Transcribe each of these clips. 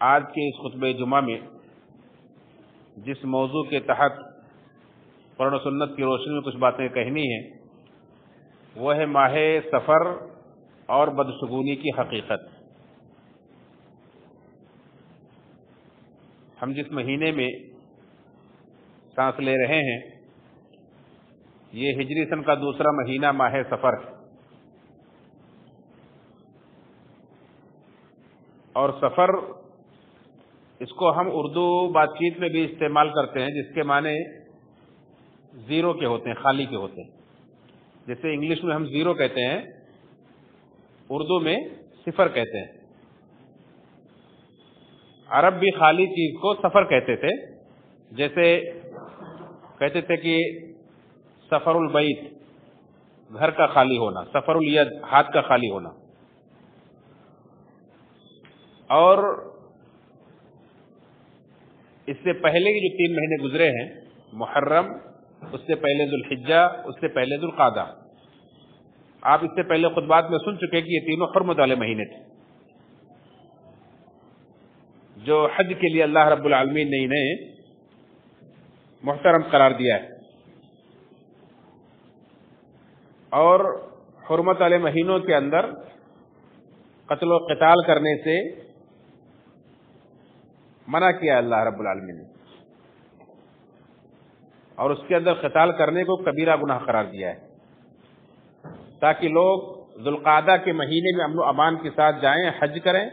آج کے اس خطبہ جمعہ میں جس موضوع کے تحت قرآن و سنت کی روشنی میں کچھ باتیں کہنی ہیں وہ ہے ماہ سفر اور بدشگونی کی حقیقت۔ ہم جس مہینے میں سانس لے رہے ہیں یہ ہجری سن کا دوسرا مہینہ ماہ سفر ہے، اور سفر اس کو ہم اردو بات چیت میں بھی استعمال کرتے ہیں، جس کے معنی زیرو کے ہوتے ہیں، خالی کے ہوتے ہیں۔ جیسے انگلش میں ہم زیرو کہتے ہیں، اردو میں صفر کہتے ہیں۔ عرب بھی خالی چیز کو سفر کہتے تھے، جیسے کہتے تھے کہ سفر البیت گھر کا خالی ہونا، سفر الید ہاتھ کا خالی ہونا۔ اور اس سے پہلے کے جو 3 مہینے گزرے ہیں، محرم، اس سے پہلے ذوالحجہ، اس سے پہلے ذوالقعدہ، آپ اس سے پہلے خطبات میں سن چکے کہ یہ تینوں حرمت والے مہینے تھے جو حج کے لیے اللہ رب العالمین نے انہیں محترم قرار دیا ہے۔ اور حرمت والے مہینوں کے اندر قتل و قتال کرنے سے منع کیا اللہ رب العالمین نے، اور اس کے اندر قتال کرنے کو کبیرہ گناہ قرار دیا ہے، تاکہ لوگ ذوالقعدہ کے مہینے میں امن و امان کے ساتھ جائیں، حج کریں،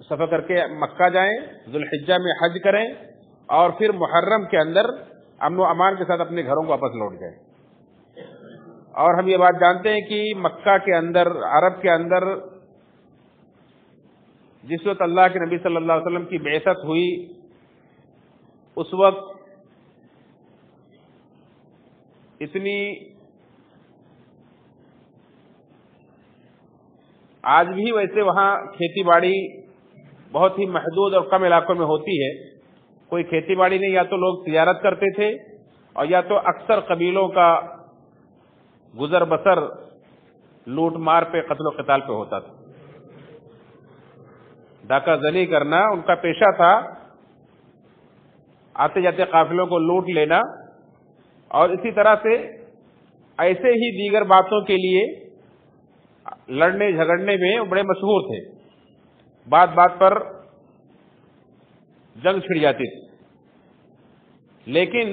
سفر کر کے مکہ جائیں، ذوالحجہ میں حج کریں، اور پھر محرم کے اندر امن و امان کے ساتھ اپنے گھروں کو واپس لوٹ جائیں۔ اور ہم یہ بات جانتے ہیں کہ مکہ کے اندر، عرب کے اندر جس وقت اللہ کے نبی صلی اللہ علیہ وسلم کی بعثت ہوئی، اس وقت اتنی آج بھی ویسے وہاں کھیتی باڑی بہت ہی محدود اور کم علاقوں میں ہوتی ہے، کوئی کھیتی باڑی نہیں، یا تو لوگ تجارت کرتے تھے اور یا تو اکثر قبیلوں کا گزر بسر لوٹ مار پہ، قتل و قتال پہ ہوتا تھا۔ ڈاکہ زنی کرنا ان کا پیشہ تھا، آتے جاتے قافلوں کو لوٹ لینا، اور اسی طرح سے ایسے ہی دیگر باتوں کے لیے لڑنے جھگڑنے میں بڑے مشہور تھے، بات بات پر جنگ چھڑ جاتی تھی۔ لیکن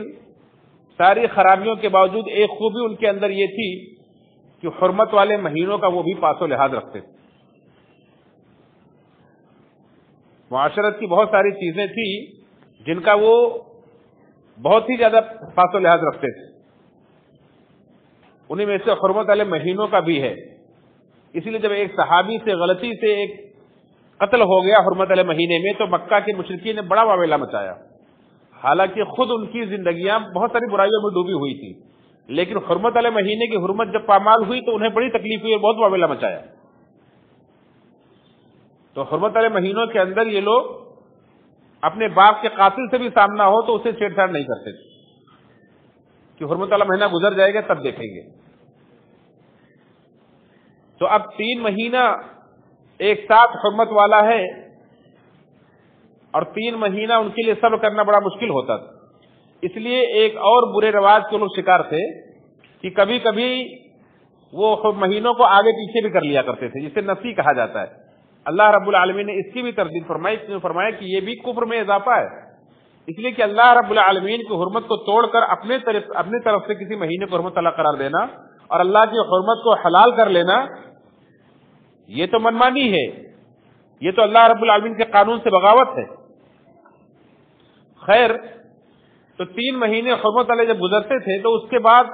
ساری خرابیوں کے باوجود ایک خوبی ان کے اندر یہ تھی کہ حرمت والے مہینوں کا وہ بھی پاس و لحاظ رکھتے تھے۔ معاشرت کی بہت ساری چیزیں تھیں جن کا وہ بہت ہی زیادہ پاس و لحاظ رکھتے تھے، انہیں میں سے حرمت والے مہینوں کا بھی ہے۔ اسی لیے جب ایک صحابی سے غلطی سے ایک قتل ہو گیا حرمت والے مہینے میں، تو مکہ کے مشرکین نے بڑا واویلا مچایا، حالانکہ خود ان کی زندگیاں بہت ساری برائیوں میں ڈوبی ہوئی تھی، لیکن حرمت والے مہینے کی حرمت جب پامال ہوئی تو انہیں بڑی تکلیف ہوئی اور بہت واویلا مچایا۔ تو حرمت والے مہینوں کے اندر یہ لوگ اپنے باپ کے قاتل سے بھی سامنا ہو تو اسے چھیڑ چھاڑ نہیں کرتے تھے کہ حرمت والا مہینہ گزر جائے گا تب دیکھیں گے۔ تو اب 3 مہینہ ایک ساتھ حرمت والا ہے، اور 3 مہینہ ان کے لیے صبر کرنا بڑا مشکل ہوتا تھا۔ اس لیے ایک اور برے رواج کے لوگ شکار تھے کہ کبھی کبھی وہ مہینوں کو آگے پیچھے بھی کر لیا کرتے تھے، جسے نسی کہا جاتا ہے۔ اللہ رب العالمین نے اس کی بھی تردید فرمایا کہ یہ بھی کفر میں اضافہ ہے، اس لیے کہ اللہ رب العالمین کی حرمت کو توڑ کر اپنے طرف سے کسی مہینے کو حرمت اللہ قرار دینا اور اللہ کی حرمت کو حلال کر لینا، یہ تو منمانی ہے، یہ تو اللہ رب العالمین کے قانون سے بغاوت ہے۔ خیر، تو 3 مہینے حرمت والے جب گزرتے تھے تو اس کے بعد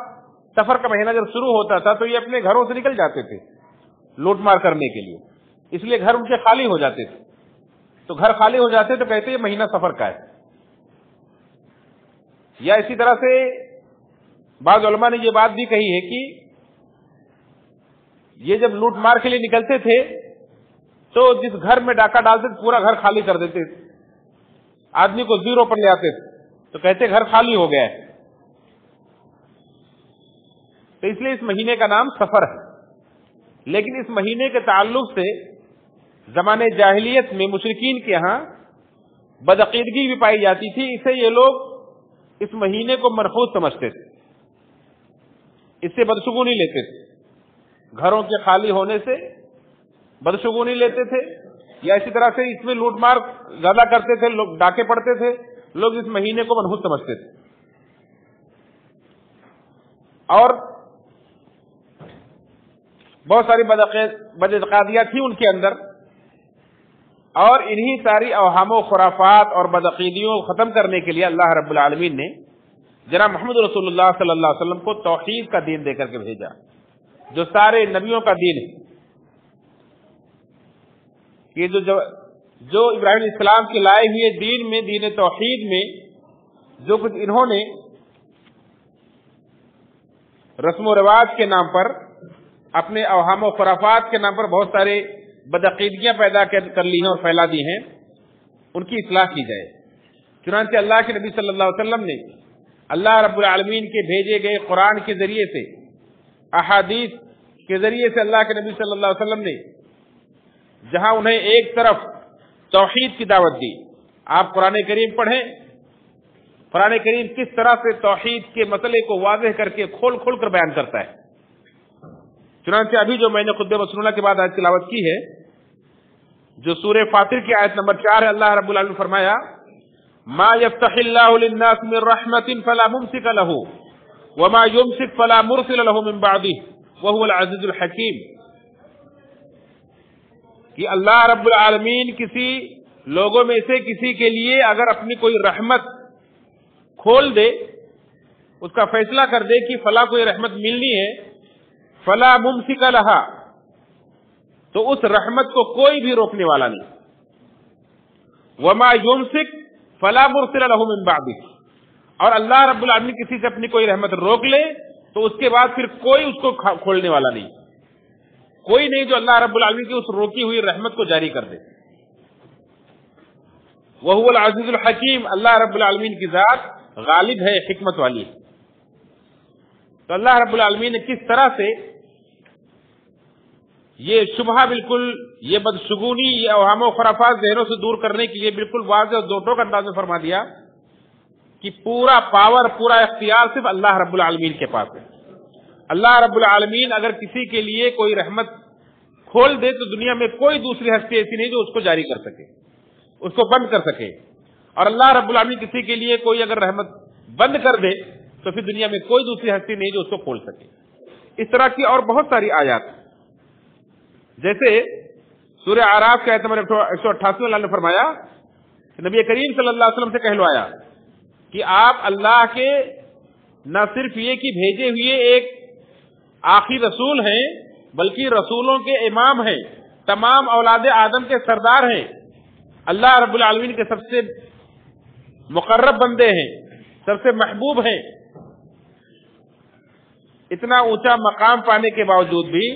سفر کا مہینہ جب شروع ہوتا تھا تو یہ اپنے گھروں سے نکل جاتے تھے لوٹ مار کرنے کے لیے، اس لیے گھر ان کے خالی ہو جاتے تھے۔ تو گھر خالی ہو جاتے تو کہتے یہ مہینہ سفر کا ہے۔ یا اسی طرح سے بعض علماء نے یہ بات بھی کہی ہے کہ یہ جب لوٹ مار کے لیے نکلتے تھے تو جس گھر میں ڈاکہ ڈالتے تھے پورا گھر خالی کر دیتے تھے، آدمی کو زیرو پر لے آتے تھے تو کہتے گھر خالی ہو گیا ہے۔ تو اس لیے اس مہینے کا نام سفر ہے۔ لیکن اس مہینے کے تعلق سے زمانے جاہلیت میں مشرکین کے ہاں بدعقیدگی بھی پائی جاتی تھی، اسے یہ لوگ اس مہینے کو منحوس سمجھتے تھے، اس سے بدشگونی لیتے تھے، گھروں کے خالی ہونے سے بدشگونی لیتے تھے، یا اسی طرح سے اس میں لوٹ مار زیادہ کرتے تھے، لوگ ڈاکے پڑتے تھے، لوگ اس مہینے کو منحوس سمجھتے تھے. اور بہت ساری بدعقیدیاں تھیں ان کے اندر، اور انہی ساری اوہام و خرافات اور بدعقیدیوں کو ختم کرنے کے لیے اللہ رب العالمین نے جناب محمد رسول اللہ صلی اللہ علیہ وسلم کو توحید کا دین دے کر کے بھیجا، جو سارے نبیوں کا دین ہے. یہ جو ابراہیم علیہ السلام کے لائے ہوئے دین میں، دین توحید میں جو کچھ انہوں نے رسم و رواج کے نام پر، اپنے اوہام و خرافات کے نام پر بہت سارے بدعقیدگیاں پیدا کر لی ہیں اور پھیلا دی ہیں، ان کی اصلاح کی جائے. چنانچہ اللہ کے نبی صلی اللہ علیہ وسلم نے اللہ رب العالمین کے بھیجے گئے قرآن کے ذریعے سے، احادیث کے ذریعے سے اللہ کے نبی صلی اللہ علیہ وسلم نے جہاں انہیں ایک طرف توحید کی دعوت دی. آپ قرآن کریم پڑھیں، قرآن کریم کس طرح سے توحید کے مسئلے کو واضح کر کے کھول کھول کر بیان کرتا ہے. چنانچہ ابھی جو میں نے خطبہ مسنونہ کے بعد آیت تلاوت کی ہے، جو سورہ فاطر کی آیت نمبر 4 ہے، اللہ رب العالمین نے فرمایا ما يفتح الله للناس من رحمة فلا ممسك له وما يمسك فلا مرسل له من بعده وهو العزيز الحكيم. کہ اللہ رب العالمین کسی لوگوں میں سے کسی کے لیے اگر اپنی کوئی رحمت کھول دے، اس کا فیصلہ کر دے کہ فلاں کوئی رحمت ملنی ہے، فلا ممسک لہا، تو اس رحمت کو کوئی بھی روکنے والا نہیں. وما یمسک فلا مرسل لہ من بعدہ، اور اللہ رب العالمین کسی سے اپنی کوئی رحمت روک لے تو اس کے بعد پھر کوئی اس کو کھولنے والا نہیں، کوئی نہیں جو اللہ رب العالمین کی اس روکی ہوئی رحمت کو جاری کر دے. وہو العزیز الحکیم، اللہ رب العالمین کی ذات غالب ہے، حکمت والی ہے. تو اللہ رب العالمین نے کس طرح سے یہ شبہ، بالکل یہ بدشگونی، یہ اوہام و خرافات ذہنوں سے دور کرنے کے لیے بالکل واضح اور دو ٹوک انداز میں فرما دیا کہ پورا پاور، پورا اختیار صرف اللہ رب العالمین کے پاس ہے. اللہ رب العالمین اگر کسی کے لیے کوئی رحمت کھول دے تو دنیا میں کوئی دوسری ہستی ایسی نہیں جو اس کو جاری کر سکے، اس کو بند کر سکے. اور اللہ رب العالمین کسی کے لیے کوئی اگر رحمت بند کر دے تو پھر دنیا میں کوئی دوسری ہستی نہیں جو اس کو کھول سکے. اس طرح کی اور بہت ساری آیات، جیسے سورہ اعراف کے آیت نمبر 188 میں اللہ نے فرمایا کہ نبی کریم صلی اللہ علیہ وسلم سے کہلوایا کہ آپ اللہ کے نہ صرف یہ کہ بھیجے ہوئے ایک آخری رسول ہیں، بلکہ رسولوں کے امام ہیں، تمام اولاد آدم کے سردار ہیں، اللہ رب العالمین کے سب سے مقرب بندے ہیں، سب سے محبوب ہیں. اتنا اونچا مقام پانے کے باوجود بھی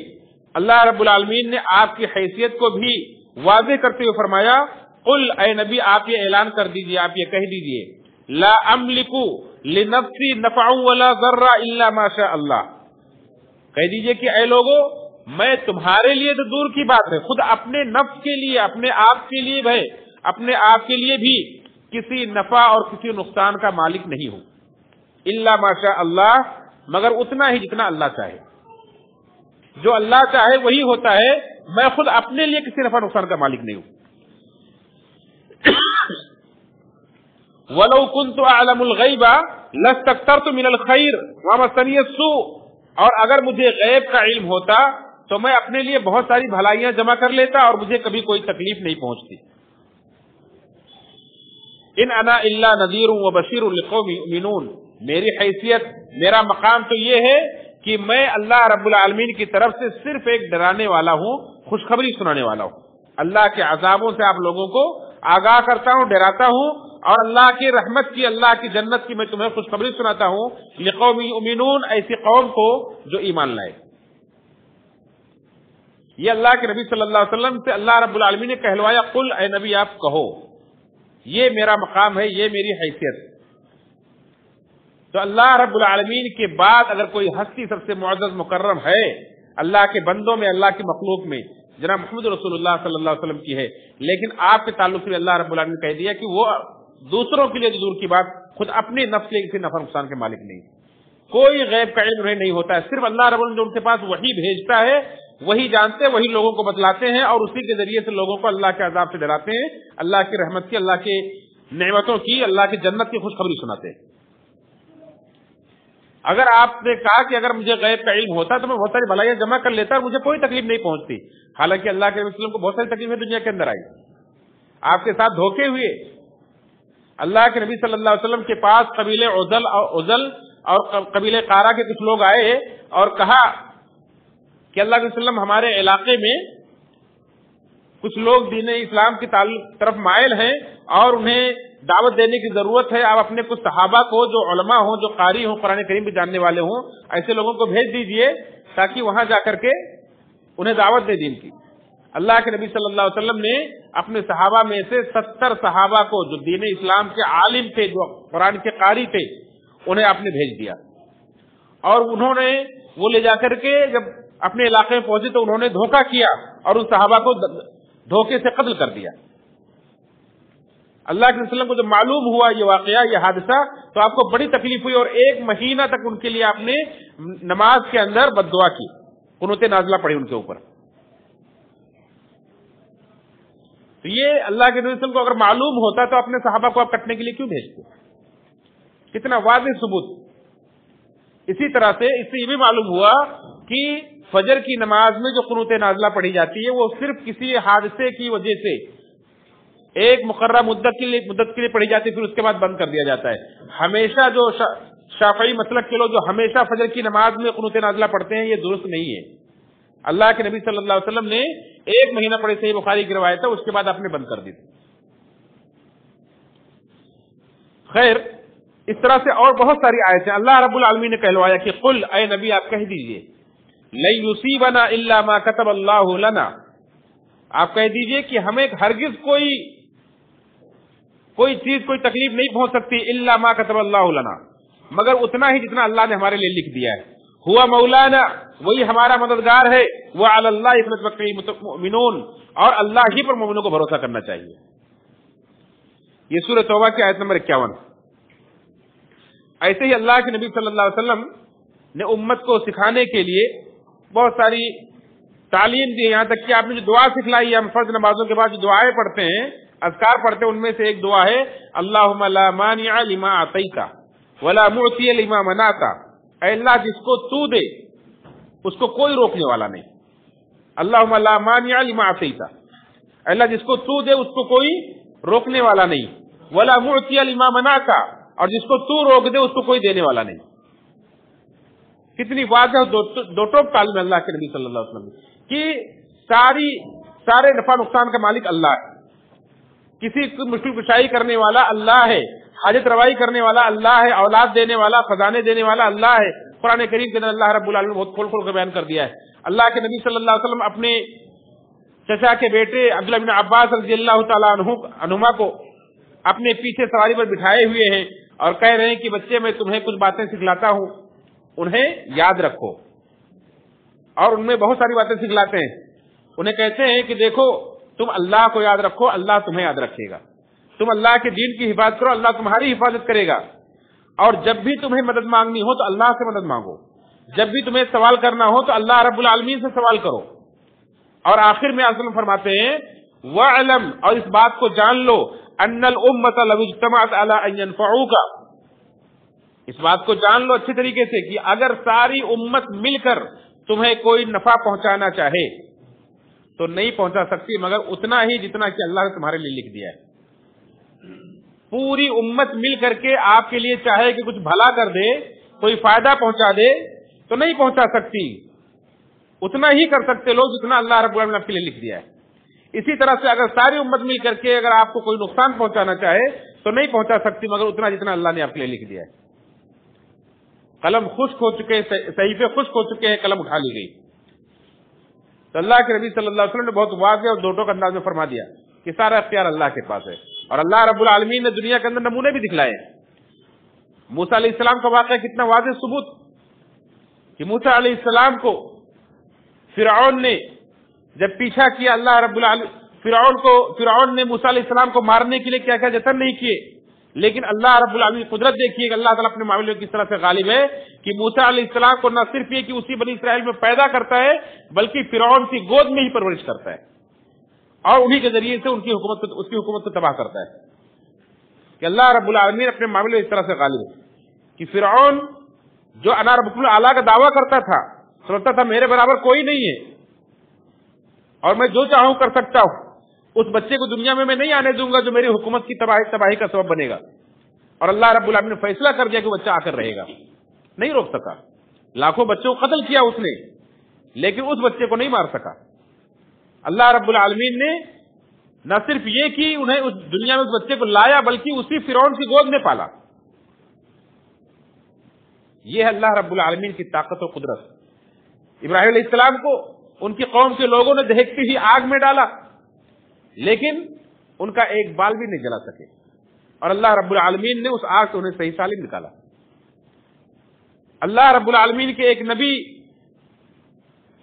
اللہ رب العالمین نے آپ کی حیثیت کو بھی واضح کرتے ہوئے فرمایا قل، اے نبی آپ یہ اعلان کر دیجئے، آپ یہ کہہ دیجئے لا املک لنفسی نفعا ولا ضرا الا ما شاء اللہ. کہہ دیجئے کہ اے لوگو، میں تمہارے لیے تو دور کی بات ہے، خود اپنے نفس کے لیے، اپنے آپ کے لیے بھی، اپنے آپ کے لیے بھی کسی نفع اور کسی نقصان کا مالک نہیں ہوں، الا ما شاء اللہ، مگر اتنا ہی جتنا اللہ چاہے. جو اللہ چاہے وہی ہوتا ہے، میں خود اپنے لیے کسی نفع نقصان کا مالک نہیں ہوں. وَلَوْ كُنْتُ أَعْلَمُ الْغَيْبَ لَاسْتَكْثَرْتُ مِنَ الْخَيْرِ وَمَا مَسَّنِيَ السُّوءُ، اور اگر مجھے غیب کا علم ہوتا تو میں اپنے لیے بہت ساری بھلائیاں جمع کر لیتا اور مجھے کبھی کوئی تکلیف نہیں پہنچتی. ان انا الا نذیر و بشیر لقوم یؤمنون، میری حیثیت، میرا مقام تو یہ ہے کہ میں اللہ رب العالمین کی طرف سے صرف ایک ڈرانے والا ہوں، خوشخبری سنانے والا ہوں. اللہ کے عذابوں سے آپ لوگوں کو آگاہ کرتا ہوں، ڈراتا ہوں، اور اللہ کی رحمت کی، اللہ کی جنت کی میں تمہیں خوشخبری سناتا ہوں. لقوم یؤمنون، ایسی قوم کو جو ایمان لائے. یہ اللہ کے نبی صلی اللہ علیہ وسلم سے اللہ رب العالمین نے کہلوایا قل، اے نبی آپ کہو، یہ میرا مقام ہے، یہ میری حیثیت. تو اللہ رب العالمین کے بعد اگر کوئی ہستی سب سے معزز مکرم ہے اللہ کے بندوں میں، اللہ کی مخلوق میں، جناب محمد رسول اللہ صلی اللہ علیہ وسلم کی ہے، لیکن آپ کے تعلق سے اللہ رب العالمین نے کہہ دیا کہ وہ دوسروں کے لیے دور کی بات، خود اپنے نفس کے کسی نفع نقصان کے مالک نہیں، کوئی غیب کا علم انہیں نہیں ہوتا ہے، صرف اللہ رب العالمین جو ان کے پاس وحی بھیجتا ہے وہی جانتے، وہی لوگوں کو بتلاتے ہیں، اور اسی کے ذریعے سے لوگوں کو اللہ کے عذاب سے ڈراتے ہیں، اللہ کی رحمت کی، اللہ کے نعمتوں کی، اللہ کی جنت کی خوشخبری سناتے ہیں۔ اگر آپ نے کہا کہ اگر مجھے غیب کا علم ہوتا تو میں بہت ساری بھلائیاں جمع کر لیتا اور مجھے کوئی تکلیف نہیں پہنچتی، حالانکہ اللہ کے رسول کو بہت ساری تکلیفیں دنیا کے اندر آئی، آپ کے ساتھ دھوکے ہوئے۔ اللہ کے نبی صلی اللہ علیہ وسلم کے پاس قبیلے عزل اور قبیلے قارا کے کچھ لوگ آئے اور کہا کہ اللہ کے وسلم ہمارے علاقے میں کچھ لوگ دین اسلام کی طرف مائل ہیں اور انہیں دعوت دینے کی ضرورت ہے، آپ اپنے کچھ صحابہ کو جو علماء ہوں، جو قاری ہوں، قرآن کریم بھی جاننے والے ہوں، ایسے لوگوں کو بھیج دیجئے تاکہ وہاں جا کر کے انہیں دعوت دے دین کی۔ اللہ کے نبی صلی اللہ علیہ وسلم نے اپنے صحابہ میں سے 70 صحابہ کو جو دین اسلام کے عالم تھے، جو قرآن کے قاری تھے، انہیں آپ نے بھیج دیا، اور انہوں نے وہ لے جا کر کے جب اپنے علاقے میں پہنچے تو انہوں نے دھوکہ کیا اور ان صحابہ کو دھوکے سے قتل کر دیا۔ اللہ کے وسلم کو جب معلوم ہوا یہ واقعہ، یہ حادثہ، تو آپ کو بڑی تکلیف ہوئی اور 1 مہینہ تک ان کے لیے آپ نے نماز کے اندر بد دعا کی، قنوت نازلہ پڑھی ان کے اوپر۔ تو یہ اللہ کے وسلم کو اگر معلوم ہوتا تو اپنے صحابہ کو آپ کٹنے کے لیے کیوں بھیجتے؟ کتنا واضح ثبوت۔ اسی طرح سے اس سے یہ بھی معلوم ہوا کہ فجر کی نماز میں جو قنوت نازلہ پڑھی جاتی ہے وہ صرف کسی حادثے کی وجہ سے ایک مقررہ مدت کے لیے پڑھی جاتی ہے، پھر اس کے بعد بند کر دیا جاتا ہے۔ ہمیشہ جو شافعی مسلک کے لوگ جو ہمیشہ فجر کی نماز میں قنوت نازلہ پڑھتے ہیں، یہ درست نہیں ہے۔ اللہ کے نبی صلی اللہ علیہ وسلم نے 1 مہینہ پڑھی، صحیح بخاری کی روایت ہے، اس کے بعد آپ نے بند کر دی۔ خیر، اس طرح سے اور بہت ساری آیتیں اللہ رب العالمین نے کہلوایا کہ قل، اے نبی آپ کہہ دیجئے، لن یصیبنا الا ما كتب اللہ لنا، آپ کہہ دیجئے کہ ہمیں ہرگز کوئی چیز، کوئی تکلیف نہیں پہنچ سکتی، الا ما كتب اللہ لنا، مگر اتنا ہی جتنا اللہ نے ہمارے لیے لکھ دیا ہے۔ ہوا مولانا، وہی ہمارا مددگار ہے، وعلی اللہ فلیتوکل المؤمنون، اور اللہ ہی پر مومنوں کو بھروسہ کرنا چاہیے۔ یہ سورہ توبہ کی آیت نمبر 51۔ ایسے ہی اللہ کے نبی صلی اللہ علیہ وسلم نے امت کو سکھانے کے لیے بہت ساری تعلیم دی، یہاں تک کہ آپ نے جو دعا سکھلائی ہے، ہم فرض نمازوں کے بعد جو دعائیں پڑھتے ہیں، اذکار پڑھتے ہیں، ان میں سے ایک دعا ہے اللہم لا مانع لما اعطیت ولا معطی لما منعت، اے اللہ جس کو تو دے اس کو کوئی روکنے والا نہیں۔ اللہم لا مانع لما اعطیت، اے اللہ جس کو تو دے اس کو کوئی روکنے والا نہیں، ولا معطی لما منعت، اور جس کو تو روک دے اس کو کوئی دینے والا نہیں۔ کتنی واضح دو ٹوک تعلیم اللہ کے نبی صلی اللہ علیہ وسلم کہ سارے نفع نقصان کا مالک اللہ ہے، کسی کو مشکل کشائی کرنے والا اللہ ہے، حاجت روائی کرنے والا اللہ ہے، اولاد دینے والا، خزانے دینے والا اللہ ہے۔ قرآن کریم کے اندر اللہ رب العالمین نے بہت کھول کھول کر بیان کر دیا ہے۔ اللہ کے نبی صلی اللہ علیہ وسلم اپنے چچا کے بیٹے عبداللہ بن عباس رضی اللہ تعالیٰ عنہما کو اپنے پیچھے سواری پر بٹھائے ہوئے ہیں اور کہہ رہے ہیں کہ بچے میں تمہیں کچھ باتیں سکھلاتا ہوں، انہیں یاد رکھو، اور ان میں بہت ساری باتیں سکھلاتے ہیں۔ انہیں کہتے ہیں کہ دیکھو تم اللہ کو یاد رکھو، اللہ تمہیں یاد رکھے گا، تم اللہ کے دین کی حفاظت کرو، اللہ تمہاری حفاظت کرے گا، اور جب بھی تمہیں مدد مانگنی ہو تو اللہ سے مدد مانگو، جب بھی تمہیں سوال کرنا ہو تو اللہ رب العالمین سے سوال کرو۔ اور آخر میں اصل فرماتے ہیں وَعْلَمْ، اور اس بات کو جان لو أَنَّ الْأُمَّةَ لَوْ اجْتَمَعَتْ عَلَىٰ أَن يَنفَعُوكَ، اس بات کو جان لو اچھی طریقے سے کہ اگر ساری امت مل کر تمہیں کوئی نفع پہنچانا چاہے تو نہیں پہنچا سکتی مگر اتنا ہی جتنا کہ اللہ نے تمہارے لیے لکھ دیا ہے۔ پوری امت مل کر کے آپ کے لیے چاہے کہ کچھ بھلا کر دے، کوئی فائدہ پہنچا دے تو نہیں پہنچا سکتی، اتنا ہی کر سکتے لوگ جتنا اللہ رب العالمین نے آپ کے لیے لکھ دیا ہے۔ اسی طرح سے اگر ساری امت مل کر کے اگر آپ کو کوئی نقصان پہنچانا چاہے تو نہیں پہنچا سکتی مگر اتنا جتنا اللہ نے آپ کے لیے لکھ دیا ہے۔ قلم خشک ہو چکے، صحیفے خشک ہو چکے ہیں، قلم اٹھا لی گئی۔ تو اللہ کے نبی صلی اللہ علیہ وسلم نے بہت واضح اور دو ٹوک انداز میں فرما دیا کہ سارا اختیار اللہ کے پاس ہے، اور اللہ رب العالمین نے دنیا کے اندر نمونے بھی دکھلائے ہیں۔ موسیٰ علیہ السلام کا واقعہ کتنا واضح ثبوت کہ موسیٰ علیہ السلام کو فرعون نے جب پیچھا کیا اللہ رب العالمین فرعون نے موسیٰ علیہ السلام کو مارنے کے لیے کیا کیا جتن نہیں کیے، لیکن اللہ رب العالمین قدرت دیکھیے کہ اللہ تعالیٰ اپنے معاملے میں کس طرح سے غالب ہے کہ موسیٰ علیہ السلام کو نہ صرف یہ کہ اسی بنی اسرائیل میں پیدا کرتا ہے بلکہ فرعون کی گود میں ہی پرورش کرتا ہے اور انہی کے ذریعے سے اس کی حکومت کو تباہ کرتا ہے کہ اللہ رب العالمین اپنے معاملے میں اس طرح سے غالب ہے کہ فرعون جو انا ربکم الاعلیٰ کا دعویٰ کرتا تھا، سمجھتا تھا میرے برابر کوئی نہیں ہے اور میں جو چاہوں کر سکتا ہوں، اس بچے کو دنیا میں نہیں آنے دوں گا جو میری حکومت کی تباہی کا سبب بنے گا، اور اللہ رب العالمین نے فیصلہ کر دیا کہ بچہ آ کر رہے گا، نہیں روک سکا، لاکھوں بچوں کو قتل کیا اس نے لیکن اس بچے کو نہیں مار سکا۔ اللہ رب العالمین نے نہ صرف یہ کہ انہیں اس دنیا میں اس بچے کو لایا بلکہ اسی فرعون کی گود میں پالا۔ یہ ہے اللہ رب العالمین کی طاقت و قدرت۔ ابراہیم علیہ السلام کو ان کی قوم کے لوگوں نے دہکتی ہی آگ میں ڈالا لیکن ان کا ایک بال بھی نہیں جلا سکے، اور اللہ رب العالمین نے اس آگ سے انہیں صحیح سالم نکالا۔ اللہ رب العالمین کے ایک نبی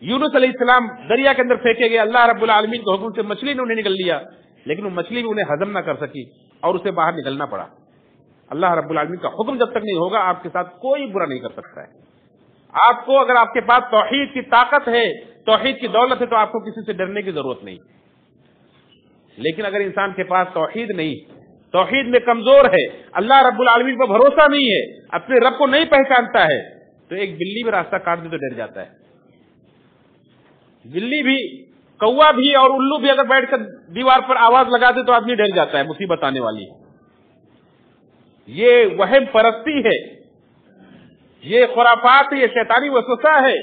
یونس علیہ السلام دریا کے اندر پھینکے گئے، اللہ رب العالمین کے حکم سے مچھلی نے انہیں نگل لیا لیکن وہ مچھلی بھی انہیں ہضم نہ کر سکی اور اسے باہر نکلنا پڑا۔ اللہ رب العالمین کا حکم جب تک نہیں ہوگا آپ کے ساتھ کوئی برا نہیں کر سکتا ہے۔ آپ کو اگر آپ کے پاس توحید کی طاقت ہے، توحید کی دولت ہے، تو آپ کو کسی سے ڈرنے کی ضرورت نہیں، لیکن اگر انسان کے پاس توحید نہیں، توحید میں کمزور ہے، اللہ رب العالمین پر بھروسہ نہیں ہے، اپنے رب کو نہیں پہچانتا ہے، تو ایک بلی بھی راستہ کاٹ دے تو ڈر جاتا ہے۔ بلی بھی، کوا بھی اور الو بھی اگر بیٹھ کر دیوار پر آواز لگا دے تو آدمی ڈر جاتا ہے، مصیبت آنے والی ہے۔ یہ وہم پرستی ہے، یہ خرافات ہے، یہ شیطانی وسوسہ ہے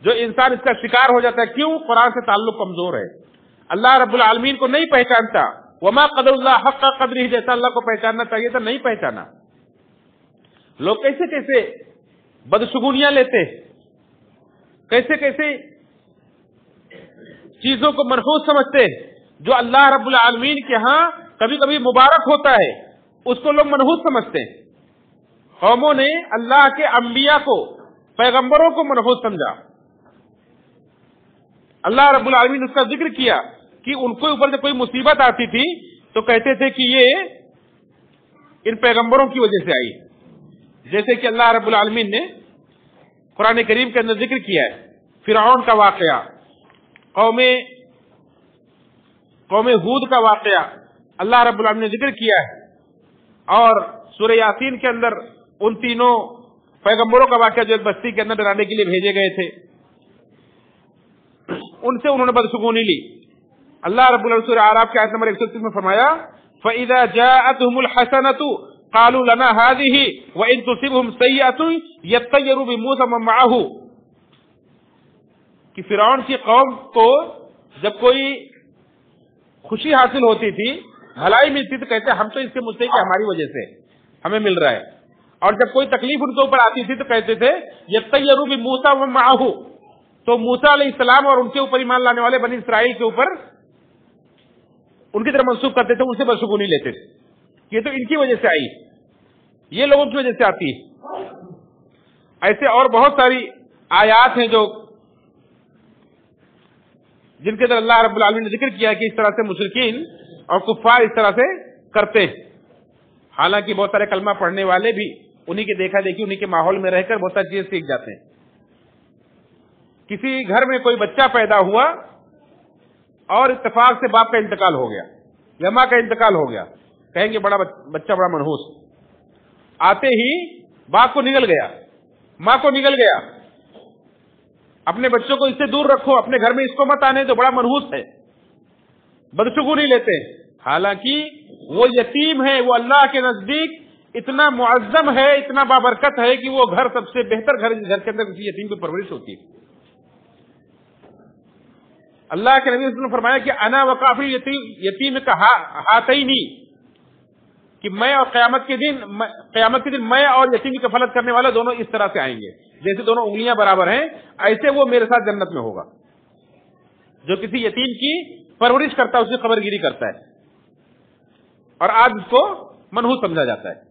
جو انسان اس کا شکار ہو جاتا ہے۔ کیوں؟ قرآن سے تعلق کمزور ہے، اللہ رب العالمین کو نہیں پہچانتا۔ وما قدر اللہ حق قدرہ، جیسا اللہ کو پہچاننا چاہیے تھا نہیں پہچانا۔ لوگ کیسے کیسے بدشگونیاں لیتے، کیسے کیسے چیزوں کو منحوس سمجھتے، جو اللہ رب العالمین کے ہاں کبھی کبھی مبارک ہوتا ہے اس کو لوگ منحوس سمجھتے ہیں۔ قوموں نے اللہ کے انبیاء کو، پیغمبروں کو منحوس سمجھا۔ اللہ رب العالمین نے اس کا ذکر کیا کہ ان کے اوپر جب کوئی مصیبت آتی تھی تو کہتے تھے کہ یہ ان پیغمبروں کی وجہ سے آئی، جیسے کہ اللہ رب العالمین نے قرآن کریم کے اندر ذکر کیا ہے فرعون کا واقعہ، قوم ہود کا واقعہ اللہ رب العالمین نے ذکر کیا ہے، اور سورہ یاسین کے اندر ان تینوں پیغمبروں کا واقعہ جو ایک بستی کے اندر ڈرانے کے لیے بھیجے گئے تھے، ان سے انہوں نے بدشگونی لی۔ اللہ رب العالمین سورہ اعراف کی آیت نمبر 130 میں فرمایا فَإِذَا جَاءَتْهُمُ الْحَسَنَةُ قَالُوا لَنَا هَذِهِ وَإِن تُصِبْهُمْ سَيِّئَةٌ يَطَّيَّرُوا بِمُوسَىٰ وَمَن مَّعَهُ، کہ فرعون کی قوم کو جب کوئی خوشی حاصل ہوتی تھی، بھلائی ملتی تو کہتے ہم تو اس کے مستحق ہماری وجہ سے ہمیں مل رہا ہے، اور جب کوئی تکلیف ان کے اوپر آتی تھی تو کہتے تھے یطیروا بموسیٰ ومن معہ، تو موسیٰ علیہ السلام اور ان کے اوپر ایمان لانے والے بنی اسرائیل کے اوپر ان کی طرف منسوخ کرتے تھے، ان سے بدشگونی لیتے تھے، یہ تو ان کی وجہ سے آئی، یہ لوگوں کی وجہ سے آتی ہے۔ ایسے اور بہت ساری آیات ہیں جو جن کے اندر اللہ رب العالمین نے ذکر کیا کہ اس طرح سے مشرکین اور کفار اس طرح سے کرتے ہیں۔ حالانکہ بہت سارے کلمہ پڑھنے والے بھی انہی کے دیکھا دیکھی، انہی کے ماحول میں رہ کر بہت ساری چیزیں سیکھ جاتے ہیں۔ کسی گھر میں کوئی بچہ پیدا ہوا اور اتفاق سے باپ کا انتقال ہو گیا یا ماں کا انتقال ہو گیا، کہیں گے بڑا بچہ بڑا منحوس، آتے ہی باپ کو نگل گیا، ماں کو نگل گیا، اپنے بچوں کو اس سے دور رکھو، اپنے گھر میں اس کو مت آنے دو، بڑا منحوس ہے، بدشگونی لیتے ہیں۔ حالانکہ وہ یتیم ہے، وہ اللہ کے نزدیک اتنا معظم ہے، اتنا بابرکت ہے کہ وہ گھر سب سے بہتر گھر، جس گھر کے اندر کسی یتیم کی پرورش ہوتی ہے۔ اللہ کے نبی صلی اللہ علیہ وسلم نے فرمایا کہ انا وقافی یتیم کا ہاتینی، کہ میں اور قیامت کے دن میں اور یتیم کی کفالت کرنے والا دونوں اس طرح سے آئیں گے، جیسے دونوں انگلیاں برابر ہیں ایسے وہ میرے ساتھ جنت میں ہوگا۔ جو کسی یتیم کی پرورش کرتا ہے، اس کی خبرگیری کرتا ہے، اور آج اس کو منحوس سمجھا جاتا ہے۔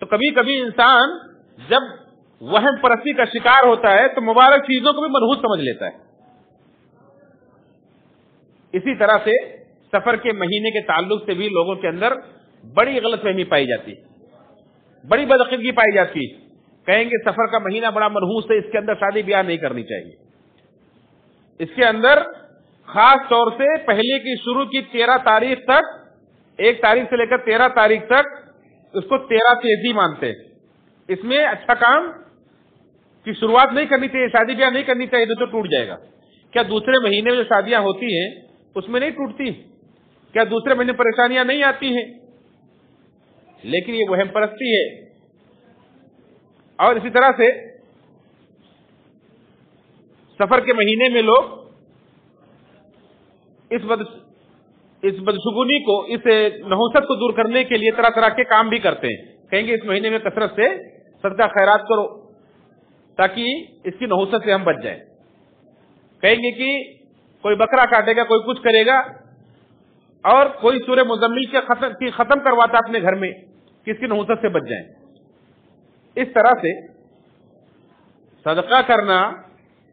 تو کبھی کبھی انسان جب وہم پرستی کا شکار ہوتا ہے تو مبارک چیزوں کو بھی منحوس سمجھ لیتا ہے۔ اسی طرح سے سفر کے مہینے کے تعلق سے بھی لوگوں کے اندر بڑی غلط فہمی پائی جاتی ہے، بڑی بدعقیدگی پائی جاتی ہے. کہیں گے سفر کا مہینہ بڑا منحوس ہے، اس کے اندر شادی بیاہ نہیں کرنی چاہیے. اس کے اندر خاص طور سے پہلے کی شروع کی 13 تاریخ تک، 1 تاریخ سے لے کر 13 تاریخ تک اس کو 13 تیزی مانتے ہیں. اس میں اچھا کام کی شروعات نہیں کرنی چاہیے، شادی بیاہ نہیں کرنی چاہیے، تو ٹوٹ جائے گا. کیا دوسرے مہینے میں جو شادیاں ہوتی ہیں اس میں نہیں ٹوٹتی؟ کیا دوسرے مہینے پریشانیاں نہیں آتی ہیں؟ لیکن یہ وہم پرستی ہے. اور اسی طرح سے سفر کے مہینے میں لوگ اس بدشگونی کو، اس نحوست کو دور کرنے کے لیے طرح طرح کے کام بھی کرتے ہیں. کہیں گے اس مہینے میں کثرت سے صدقہ خیرات کرو تاکہ اس کی نحوست سے ہم بچ جائیں. کہیں گے کہ کوئی بکرا کاٹے گا، کوئی کچھ کرے گا، اور کوئی سورہ مزمل کی ختم کرواتا اپنے گھر میں کہ اس کی نحوست سے بچ جائیں. اس طرح سے صدقہ کرنا،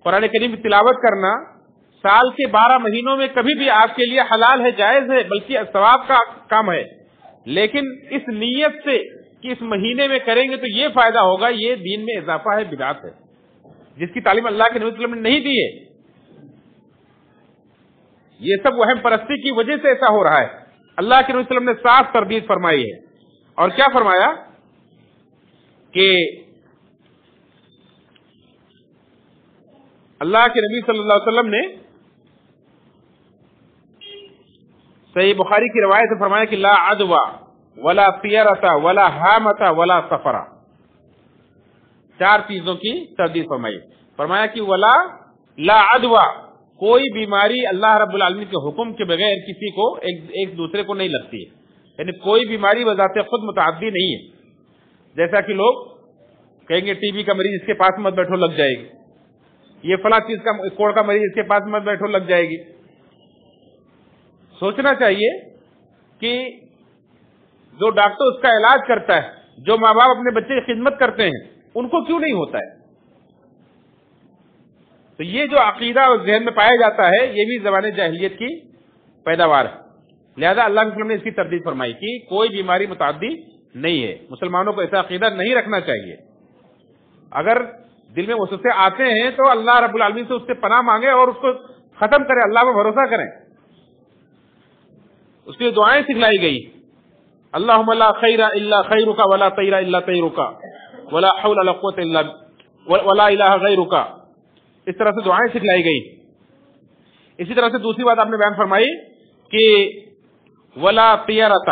قرآن کریم کی تلاوت کرنا سال کے 12 مہینوں میں کبھی بھی آپ کے لیے حلال ہے، جائز ہے، بلکہ ثواب کا کام ہے. لیکن اس نیت سے کہ اس مہینے میں کریں گے تو یہ فائدہ ہوگا، یہ دین میں اضافہ ہے، بدعت ہے، جس کی تعلیم اللہ کے نبی صلی اللہ علیہ وسلم نے نہیں دی ہے. یہ سب وہم پرستی کی وجہ سے ایسا ہو رہا ہے. اللہ کے نبی صلی اللہ علیہ وسلم نے صاف تردید فرمائی ہے. اور کیا فرمایا کہ اللہ کے نبی صلی اللہ علیہ وسلم نے صحیح بخاری کی روایت سے فرمایا کہ لا عدوى ولا طیرۃ ولا حامۃ ولا سفر. 4 چیزوں کی تردید فرمائی. فرمایا کہ ولا لا عدوى، کوئی بیماری اللہ رب العالمین کے حکم کے بغیر کسی کو ایک دوسرے کو نہیں لگتی ہے. یعنی کوئی بیماری بذات خود متعدی نہیں ہے. جیسا کہ لوگ کہیں گے ٹی بی کا مریض اس کے پاس مت بیٹھو لگ جائے گی، یہ فلاں چیز کا کوڑ کا مریض اس کے پاس مت بیٹھو لگ جائے گی. سوچنا چاہیے کہ جو ڈاکٹر اس کا علاج کرتا ہے، جو ماں باپ اپنے بچے کی خدمت کرتے ہیں، ان کو کیوں نہیں ہوتا ہے؟ تو یہ جو عقیدہ اور ذہن میں پایا جاتا ہے یہ بھی زمانے جاہلیت کی پیداوار ہے. لہذا اللہ کے رسول نے اس کی تردید فرمائی کہ کوئی بیماری متعدی نہیں ہے. مسلمانوں کو ایسا عقیدہ نہیں رکھنا چاہیے. اگر دل میں وسوسے آتے ہیں تو اللہ رب العالمین سے اس سے پناہ مانگے اور اس کو ختم کریں، اللہ پر بھروسہ کریں. اس کے لیے دعائیں سکھلائی گئی. اللہم لا خیر الا خیرک ولا طیر الا طیرک ولا حول ولا قوت الا ولا الہ غیرک. اس طرح سے دعائیں سکھلائی گئی. اسی طرح سے دوسری بات آپ نے بیان فرمائی کہ ولا طیرۃ،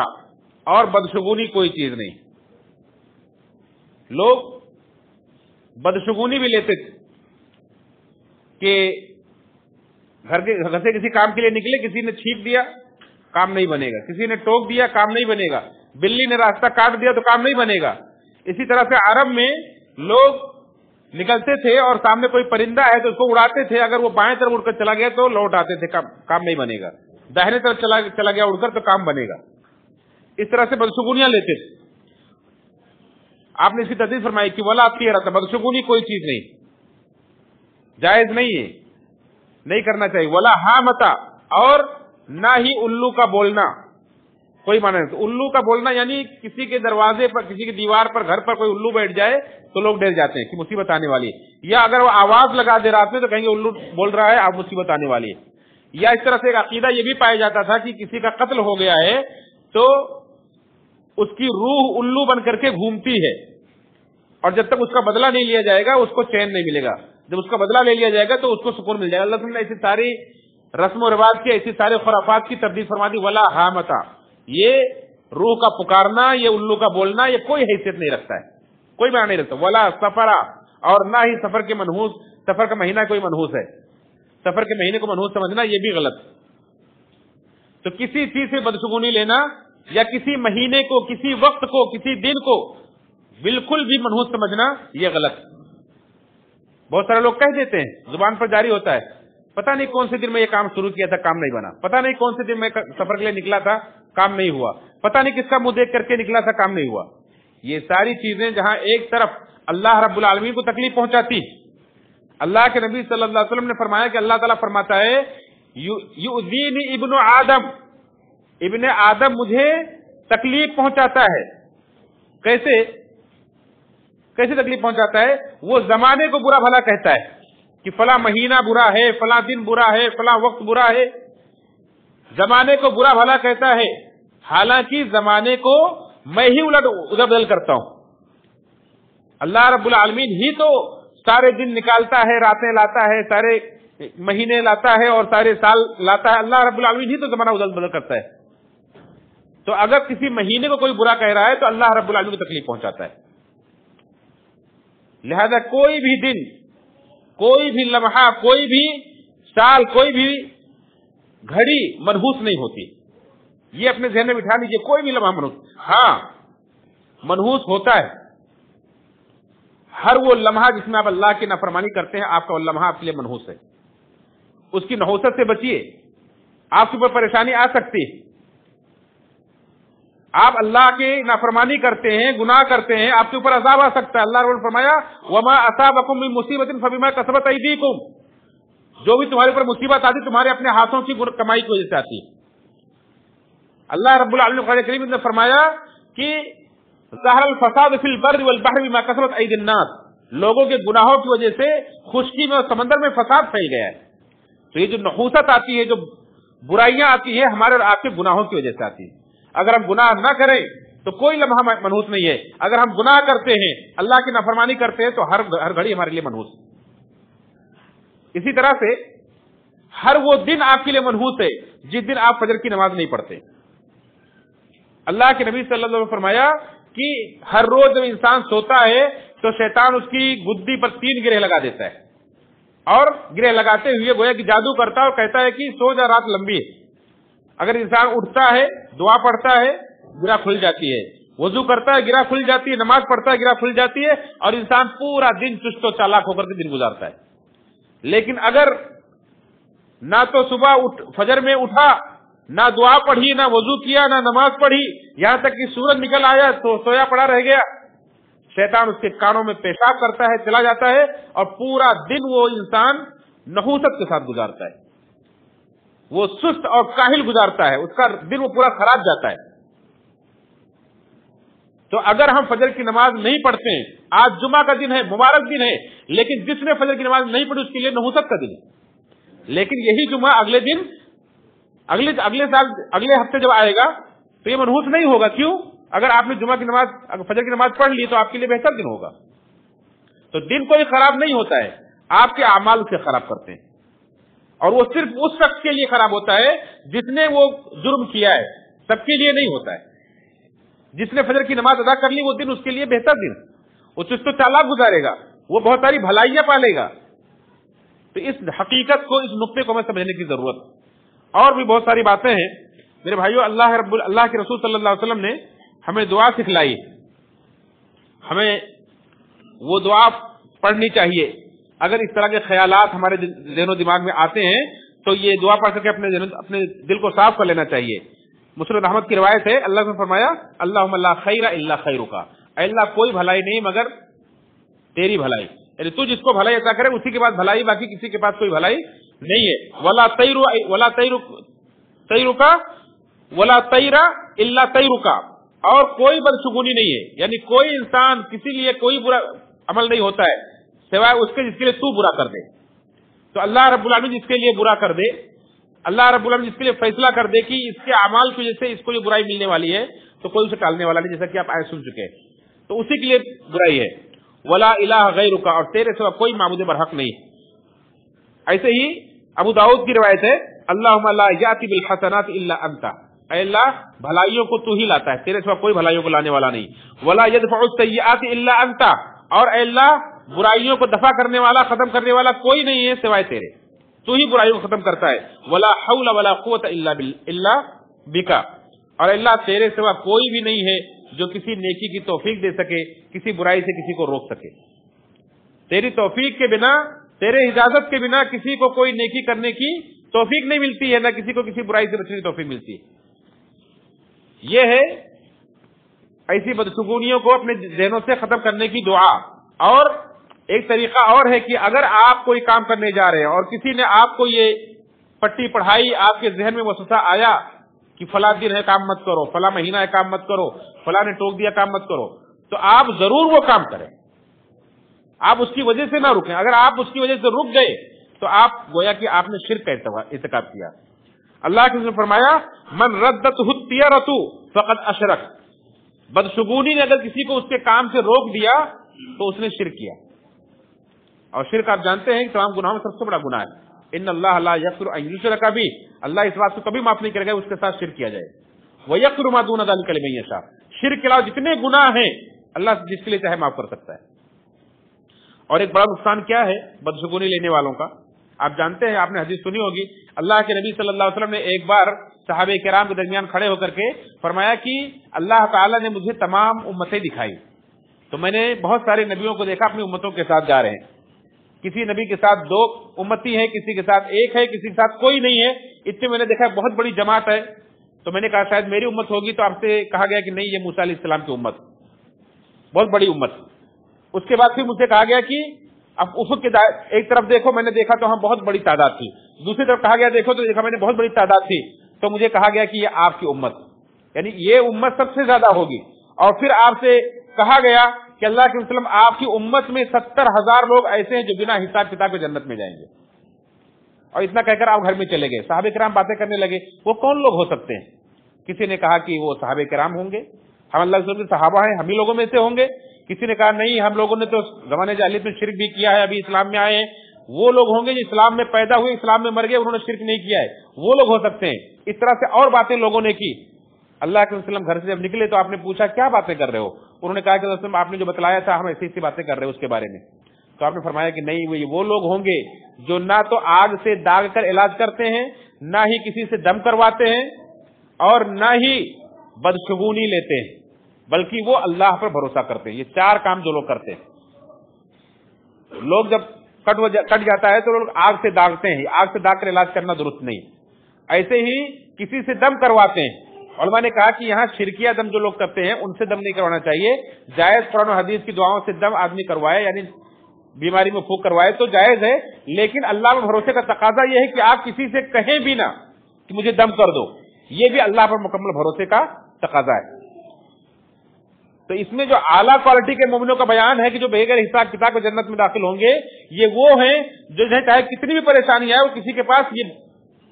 اور بدشگونی کوئی چیز نہیں. لوگ بدشگونی بھی لیتے تھے کہ گھر سے کسی کام کے لیے نکلے، کسی نے چھینک دیا کام نہیں بنے گا، کسی نے ٹوک دیا کام نہیں بنے گا، بلی نے راستہ کاٹ دیا تو کام نہیں بنے گا. اسی طرح سے عرب میں لوگ نکلتے تھے اور سامنے کوئی پرندہ ہے تو اس کو اڑاتے تھے، اگر وہ بائیں طرف اڑ کر چلا گیا تو لوٹ آتے تھے، کام نہیں بنے گا. داہنے طرف چلا گیا اڑ کر تو کام بنے گا. اس طرح سے بدشگونیاں لیتے تھے. آپ نے اس کی تردید فرمائی کہ ولا طیرۃ، بدشگونی کوئی چیز نہیں، جائز نہیں ہے، نہیں کرنا چاہیے. ولا حامۃ، اور نہ ہی الو کا بولنا، کوئی معنی نہیں. الو کا بولنا یعنی کسی کے دروازے پر، کسی کی دیوار پر، گھر پر کوئی الو بیٹھ جائے تو لوگ ڈر جاتے ہیں کہ مصیبت آنے والی ہے. یا اگر وہ آواز لگا دے رات میں تو کہیں گے الو بول رہا ہے، اب مصیبت آنے والی ہے. یا اس طرح سے ایک عقیدہ یہ بھی پایا جاتا تھا کہ کسی کا قتل ہو گیا ہے تو اس کی روح الو بن کر کے گھومتی ہے، اور جب تک اس کا بدلہ نہیں لیا جائے گا اس کو چین نہیں ملے گا. جب اس کا بدلہ لے لیا جائے گا تو اس کو سکون مل جائے گا. اللہ تعالیٰ نے ایسی ساری رسم و رواج کی، ایسی سارے خرافات کی تردید فرما دی. ولا حامۃ، یہ روح کا پکارنا، یہ الو کا بولنا، یہ کوئی حیثیت نہیں رکھتا ہے، کوئی معنی نہیں رکھتا. ولا سفر، اور نہ ہی سفر کے منحوس، سفر کا مہینہ کوئی منحوس ہے. سفر کے مہینے کو منحوس سمجھنا یہ بھی غلط. تو کسی چیز سے بدشگونی لینا یا کسی مہینے کو، کسی وقت کو، کسی دن کو بالکل بھی منحوس سمجھنا یہ غلط. بہت سارے لوگ کہہ دیتے ہیں، زبان پر جاری ہوتا ہے، پتہ نہیں کون سے دن میں یہ کام شروع کیا تھا، کام نہیں بنا. پتہ نہیں کون سے دن میں سفر کے لیے نکلا تھا، کام نہیں ہوا. پتہ نہیں کس کا منہ دیکھ کر کے نکلا تھا، کام نہیں ہوا. یہ ساری چیزیں جہاں ایک طرف اللہ رب العالمین کو تکلیف پہنچاتی. اللہ کے نبی صلی اللہ علیہ وسلم نے فرمایا کہ اللہ تعالیٰ فرماتا ہے یؤذینی ابن آدم، ابن آدم مجھے تکلیف پہنچاتا ہے۔ کیسے تکلیف پہنچاتا ہے؟ وہ زمانے کو برا بھلا کہتا ہے کہ فلاں مہینہ برا ہے، فلاں دن برا ہے، فلاں وقت برا ہے، زمانے کو برا بھلا کہتا ہے، حالانکہ زمانے کو میں ہی ادھر بدل کرتا ہوں۔ اللہ رب العالمین ہی تو سارے دن نکالتا ہے، راتیں لاتا ہے، سارے مہینے لاتا ہے اور سارے سال لاتا ہے۔ اللہ رب العالمین ہی تو زمانہ ادھر بدل کرتا ہے۔ تو اگر کسی مہینے کو کوئی برا کہہ رہا ہے تو اللہ رب العالمین کو تکلیف پہنچاتا ہے۔ لہذا کوئی بھی دن، کوئی بھی لمحہ، کوئی بھی سال، کوئی بھی گھڑی منحوس نہیں ہوتی۔ یہ اپنے ذہن میں بٹھا لیجیے، کوئی بھی لمحہ منحوس، ہاں منحوس ہوتا ہے۔ ہر وہ لمحہ جس میں آپ اللہ کی نافرمانی کرتے ہیں، آپ کا وہ لمحہ آپ کے لیے منحوس ہے۔ اس کی نحوست سے بچیے، آپ کے اوپر پریشانی آ سکتی ہے۔ آپ اللہ کی نافرمانی کرتے ہیں، گناہ کرتے ہیں، آپ کے اوپر عذاب آ سکتا ہے۔ اللہ رب نے فرمایا وما اصابکم من مصیبت فبما کسبت ایدیکم، جو بھی تمہارے اوپر مصیبت آتی تمہارے اپنے ہاتھوں کی کمائی کی وجہ سے آتی ہے۔ اللہ رب العالمین قرآن کریم نے فرمایا کہ ظہر الفساد فی البر والبحر بما کسبت ایدی الناس، لوگوں کے گناہوں کی وجہ سے خشکی میں اور سمندر میں فساد پھیل گیا ہے۔ تو یہ جو نحوست آتی ہے، جو برائیاں آتی ہیں، ہمارے اور آپ کے گناہوں کی وجہ سے آتی ہے۔ اگر ہم گناہ نہ کریں تو کوئی لمحہ منحوس نہیں ہے، اگر ہم گناہ کرتے ہیں، اللہ کی نافرمانی کرتے ہیں، تو ہر گھڑی ہمارے لیے منحوس ہے۔ اسی طرح سے ہر وہ دن آپ کے لیے منحوس ہے جس دن آپ فجر کی نماز نہیں پڑھتے۔ اللہ کے نبی صلی اللہ علیہ وسلم نے فرمایا کہ ہر روز جب انسان سوتا ہے تو شیطان اس کی گدی پر 3 گرہ لگا دیتا ہے، اور گرہ لگاتے ہوئے گویا کہ جادو کرتا ہے اور کہتا ہے کہ سو جا، رات لمبی ہے۔ اگر انسان اٹھتا ہے، دعا پڑھتا ہے، گرہ کھل جاتی ہے، وضو کرتا ہے، گرہ کھل جاتی ہے، نماز پڑھتا ہے، گرہ کھل جاتی ہے، اور انسان پورا دن چست و چالاک ہو کر کے دن گزارتا ہے۔ لیکن اگر نہ تو صبح فجر میں اٹھا، نہ دعا پڑھی، نہ وضو کیا، نہ نماز پڑھی، یہاں تک کہ سورج نکل آیا تو سویا پڑا رہ گیا، شیطان اس کے کانوں میں پیشاب کرتا ہے، چلا جاتا ہے، اور پورا دن وہ انسان نحوست کے ساتھ گزارتا ہے، وہ سست اور کاہل گزارتا ہے، اس کا دن وہ پورا خراب جاتا ہے۔ تو اگر ہم فجر کی نماز نہیں پڑھتے ہیں، آج جمعہ کا دن ہے، مبارک دن ہے، لیکن جس نے فجر کی نماز نہیں پڑھی اس کے لیے نحوست کا دن ہے۔ لیکن یہی جمعہ اگلے دن، اگلے سال، اگلے ہفتے جب آئے گا تو یہ منحوس نہیں ہوگا۔ کیوں؟ اگر آپ نے جمعہ کی نماز، فجر کی نماز پڑھ لی تو آپ کے لیے بہتر دن ہوگا۔ تو دن کوئی خراب نہیں ہوتا ہے، آپ کے اعمال اسے خراب کرتے ہیں، اور وہ صرف اس شخص کے لیے خراب ہوتا ہے جس نے وہ جرم کیا ہے، سب کے لیے نہیں ہوتا ہے۔ جس نے فجر کی نماز ادا کر لی وہ دن اس کے لیے بہتر دن، وہ چست و چالاک گزارے گا، وہ بہت ساری بھلائیاں پالے گا۔ تو اس حقیقت کو، اس نقطے کو ہمیں سمجھنے کی ضرورت۔ اور بھی بہت ساری باتیں ہیں میرے بھائیو۔ اللہ کے رسول صلی اللہ علیہ وسلم نے ہمیں دعا سکھلائی، ہمیں وہ دعا پڑھنی چاہیے۔ اگر اس طرح کے خیالات ہمارے ذہن و دماغ میں آتے ہیں تو یہ دعا پڑھ کر کے اپنے دل کو صاف کر لینا چاہیے۔ مسند احمد کی روایت ہے، اللہ نے فرمایا اللہم لا خیر الا خیرک، اے اللہ کوئی بھلائی نہیں مگر تیری بھلائی، یعنی تو جس کو بھلائی عطا کرے اسی کے پاس بھلائی، باقی کسی کے پاس کوئی بھلائی نہیں ہے۔ ولا طیر الا طیرک، اور کوئی بدشگونی نہیں ہے، یعنی کوئی انسان کسی لیے کوئی برا عمل نہیں ہوتا ہے سوائے اس کے جس کے لیے تو برا کر دے۔ تو اللہ رب العالمین جس کے لیے برا کر دے، اللہ رب العالمین جس کے لیے فیصلہ کر دے کہ اس کے اعمال کی وجہ سے اس کو یہ برائی ملنے والی ہے، تو کوئی اسے ٹالنے والا نہیں، جیسا کہ آپ آیت سن چکے ہیں، تو اسی کے لیے برائی ہے۔ ولا الہ غیرک، اور تیرے سوا کوئی معبود برحق نہیں۔ ایسے ہی ابو داؤد کی روایت ہے اللہم لا یاتی بالحسنات الا انت، اے اللہ بھلائیوں کو تو ہی لاتا ہے، تیرے سوا کوئی بھلائیوں کو لانے والا نہیں۔ ولا يدفع السیئات الا انت، اور اے اللہ برائیوں کو دفع کرنے والا، ختم کرنے والا کوئی نہیں ہے سوائے تیرے، تو ہی برائیوں کو ختم کرتا ہے۔ ولا حول ولا قوت الا بک، اور اللہ تیرے سوا کوئی بھی نہیں ہے جو کسی نیکی کی توفیق دے سکے، کسی برائی سے کسی کو روک سکے۔ تیری توفیق کے بنا، تیرے اجازت کے بنا کسی کو کوئی نیکی کرنے کی توفیق نہیں ملتی ہے، نہ کسی کو کسی برائی سے بچنے کی توفیق ملتی ہے۔ یہ ہے ایسی بدشگونیوں کو اپنے ذہنوں سے ختم کرنے کی دعا۔ اور ایک طریقہ اور ہے کہ اگر آپ کوئی کام کرنے جا رہے ہیں اور کسی نے آپ کو یہ پٹی پڑھائی، آپ کے ذہن میں وسوسہ آیا کہ فلاں دن ہے کام مت کرو، فلاں مہینہ ہے کام مت کرو، فلاں نے ٹوک دیا کام مت کرو، تو آپ ضرور وہ کام کریں، آپ اس کی وجہ سے نہ رکیں۔ اگر آپ اس کی وجہ سے رک گئے تو آپ گویا کہ آپ نے شرک کا ارتکاب کیا۔ اللہ کے نے فرمایا من ردت الطیرۃ فقد اشرک، بدشگونی نے اگر کسی کو اس کے کام سے روک دیا تو اس نے شرک کیا، اور شرک آپ جانتے ہیں کہ تمام گناہوں میں سب سے بڑا گناہ ہے۔ ان اللہ لا یغفر ان یشرک بہ، اللہ اس بات کو کبھی معاف نہیں کرے گا اس کے ساتھ شرک کیا جائے۔ ویغفر ما دون ذلک لمن یشاء، شرک کے علاوہ جتنے گناہ ہیں اللہ جس کے لیے چاہے معاف کر سکتا ہے۔ اور ایک بڑا نقصان کیا ہے بدشگونی لینے والوں کا، آپ جانتے ہیں، آپ نے حدیث سنی ہوگی، اللہ کے نبی صلی اللہ علیہ وسلم نے ایک بار صحابہ کرام کے درمیان کھڑے ہو کر کے فرمایا کہ اللہ تعالیٰ نے مجھے تمام امتیں دکھائی، تو میں نے بہت سارے نبیوں کو دیکھا اپنی امتوں کے ساتھ جا رہے ہیں، کسی نبی کے ساتھ 2 امتی ہے، کسی کے ساتھ 1 ہے، کسی کے ساتھ کوئی نہیں ہے، اتنے میں نے دیکھا بہت بڑی جماعت ہے، تو میں نے کہا شاید میری امت ہوگی، تو آپ سے کہا گیا کہ نہیں، یہ موسیٰ علیہ السلام کی امت، بہت بڑی امت۔ اس کے بعد پھر مجھ سے کہا گیا کہ اب افق کے ایک طرف دیکھو، میں نے دیکھا تو ہم بہت بڑی تعداد تھی، دوسری طرف کہا گیا دیکھو تو دیکھا میں نے بہت بڑی تعداد تھی، تو مجھے کہا گیا کہ یہ آپ کی امت، یعنی یہ امت سب سے زیادہ ہوگی۔ اور پھر آپ سے کہا گیا کہ اللہ کے وسلم آپ کی امت میں 70,000 لوگ ایسے ہیں جو بنا حساب کتاب کے جنت میں جائیں گے، اور اتنا کہہ کر آپ گھر میں چلے گئے۔ صحابہ کرام باتیں کرنے لگے وہ کون لوگ ہو سکتے ہیں؟ کسی نے کہا کہ وہ صحابہ کرام ہوں گے، ہم اللہ کے رسول کے صحابہ ہیں، ہم ہی لوگوں میں سے ہوں گے۔ کسی نے کہا نہیں، ہم لوگوں نے تو زمانے جاہلیت میں شرک بھی کیا ہے، ابھی اسلام میں آئے ہیں، وہ لوگ ہوں گے جو اسلام میں پیدا ہوئے، اسلام میں مر گئے، انہوں نے شرک نہیں کیا ہے، وہ لوگ ہو سکتے ہیں۔ اس طرح سے اور باتیں لوگوں نے کی۔ اللہ کے وسلم گھر سے جب نکلے تو آپ نے پوچھا کیا باتیں کر رہے ہو؟ انہوں نے کہا کہ وسلم آپ نے جو بتلایا تھا ہم ایسی ایسی باتیں کر رہے ہیں اس کے بارے میں۔ تو آپ نے فرمایا کہ نہیں، وہ لوگ ہوں گے جو نہ تو آگ سے داغ کر علاج کرتے ہیں، نہ ہی کسی سے دم کرواتے ہیں، اور نہ ہی بدشگونی لیتے ہیں، بلکہ وہ اللہ پر بھروسہ کرتے ہیں۔ یہ 4 کام جو لوگ کرتے ہیں، لوگ جب کٹ جاتا ہے تو لوگ آگ سے داغتے ہیں، آگ سے داغ کر علاج کرنا درست نہیں۔ ایسے ہی کسی سے دم کرواتے ہیں، علماء نے کہا کہ یہاں شرکیہ دم جو لوگ کرتے ہیں ان سے دم نہیں کروانا چاہیے، جائز قرآن و حدیث کی دعاؤں سے دم آدمی کروائے، یعنی بیماری میں پھونک کروائے تو جائز ہے، لیکن اللہ میں بھروسے کا تقاضا یہ ہے کہ آپ کسی سے کہیں بھی نہ کہ مجھے دم کر دو، یہ بھی اللہ پر مکمل بھروسے کا تقاضا ہے۔ تو اس میں جو اعلیٰ کوالٹی کے مومنوں کا بیان ہے کہ جو بغیر حساب کتاب کے جنت میں داخل ہوں گے، یہ وہ ہیں جو چاہے کتنی بھی پریشانی آئے وہ کسی کے پاس یہ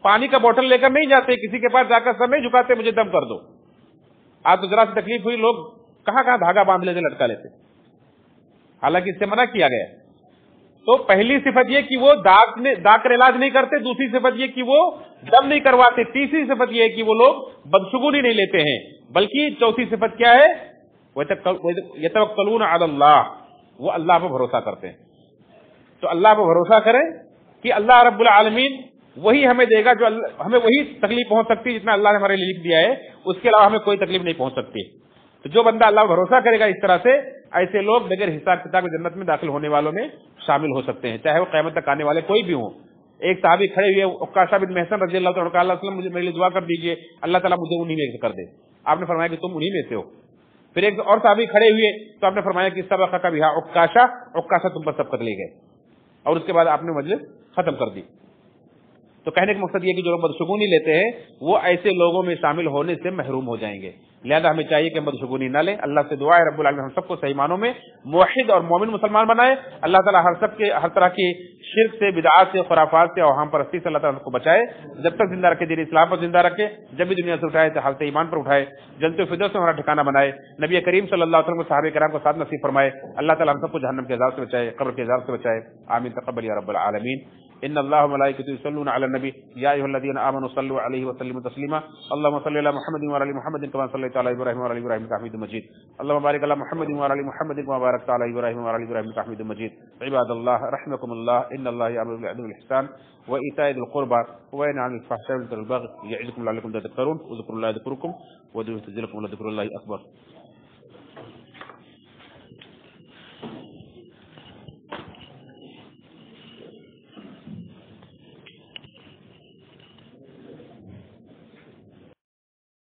پانی کا بوتل لے کر نہیں جاتے، کسی کے پاس جا کر سر نہیں جھکاتے مجھے دم کر دو۔ آج تو ذرا سی تکلیف ہوئی لوگ کہاں کہاں دھاگا باندھ لیتے، لٹکا لیتے، حالانکہ اس سے منع کیا گیا۔ تو پہلی صفت یہ کہ وہ داغ کر علاج نہیں کرتے، دوسری صفت یہ کہ وہ دم نہیں کرواتے، تیسری صفت یہ ہے کہ وہ لوگ بدشگونی نہیں لیتے ہیں، بلکہ چوتھی صفت کیا ہے؟ یتوکلون علی اللہ، وہ اللہ پر بھروسہ کرتے ہیں۔ تو اللہ پر بھروسہ کریں کہ اللہ رب العالمین وہی ہمیں دے گا، جو ہمیں وہی تکلیف پہنچ سکتی ہے جتنا اللہ نے ہمارے لیے لکھ دیا ہے، اس کے علاوہ ہمیں کوئی تکلیف نہیں پہنچ سکتی۔ تو جو بندہ اللہ پر بھروسہ کرے گا اس طرح سے، ایسے لوگ بغیر حساب کتاب جنت میں داخل ہونے والوں میں شامل ہو سکتے ہیں، چاہے وہ قیامت تک آنے والے کوئی بھی ہوں۔ ایک صحابی کھڑے ہوئے عکاشہ بن محصن رضی اللہ تعالیٰ عنہ، وسلم مجھے میرے لیے دعا کر دیجیے، اللہ تعالیٰ مجھے انہی میں سے کر دے۔ آپ نے فرمایا کہ تم انہی میں سے ہو۔ پھر ایک اور صحابی کھڑے ہوئے تو آپ نے فرمایا کہ سبق کا بہا عکاشہ تم پر سبقت لے گئے، اور اس کے بعد آپ نے مجلس ختم کر دی۔ تو کہنے کا مقصد یہ کہ جو لوگ بدشگونی لیتے ہیں وہ ایسے لوگوں میں شامل ہونے سے محروم ہو جائیں گے، لہذا ہمیں چاہیے کہ ہم بدشگونی نہ لیں۔ اللہ سے دعا ہے رب العالمین ہم سب کو صحیح معنوں میں موحد اور مومن مسلمان بنائے۔ اللہ تعالیٰ ہر طرح کی شرک سے، بدعات سے، خرافات سے، اوہام پرستی سے اللہ تعالیٰ کو بچائے، جب تک زندہ رکھے دین اسلام پر زندہ رکھے، جب بھی دنیا سے اٹھائے تو حالت ایمان پر اٹھائے، جنت الفردوس میں ہمارا ٹھکانہ بنائے، نبی کریم صلی اللہ علیہ وسلم کو صحابہ کرام کو ساتھ نصیب فرمائے۔ اللہ تعالیٰ ہم سب کو جہنم کے عذاب سے بچائے، قبر کے عذاب سے بچائے، آمین تقبل یا رب العالمین۔ ان اللہ وملائکته یصلون علی النبی یا ایھا الذین آمنوا صلوا علیہ وسلموا تسلیما اللهم صل علی محمد وعلی آل محمد کما صلیت علی ابراہیم وعلی آل ابراہیم انک حمید مجید اللهم بارک علی محمد وعلی آل محمد کما بارکت علی ابراہیم وعلی آل ابراہیم انک حمید مجید عباد اللہ رحمکم اللہ ان اللہ یأمر بالعدل والإحسان وإيتاء ذی القربى وینہی عن الفحشاء والمنکر والبغی یعظکم لعلکم تذکرون اذکروا اللہ یذکرکم وادعوہ یستجب لکم ولذکر اللہ اکبر۔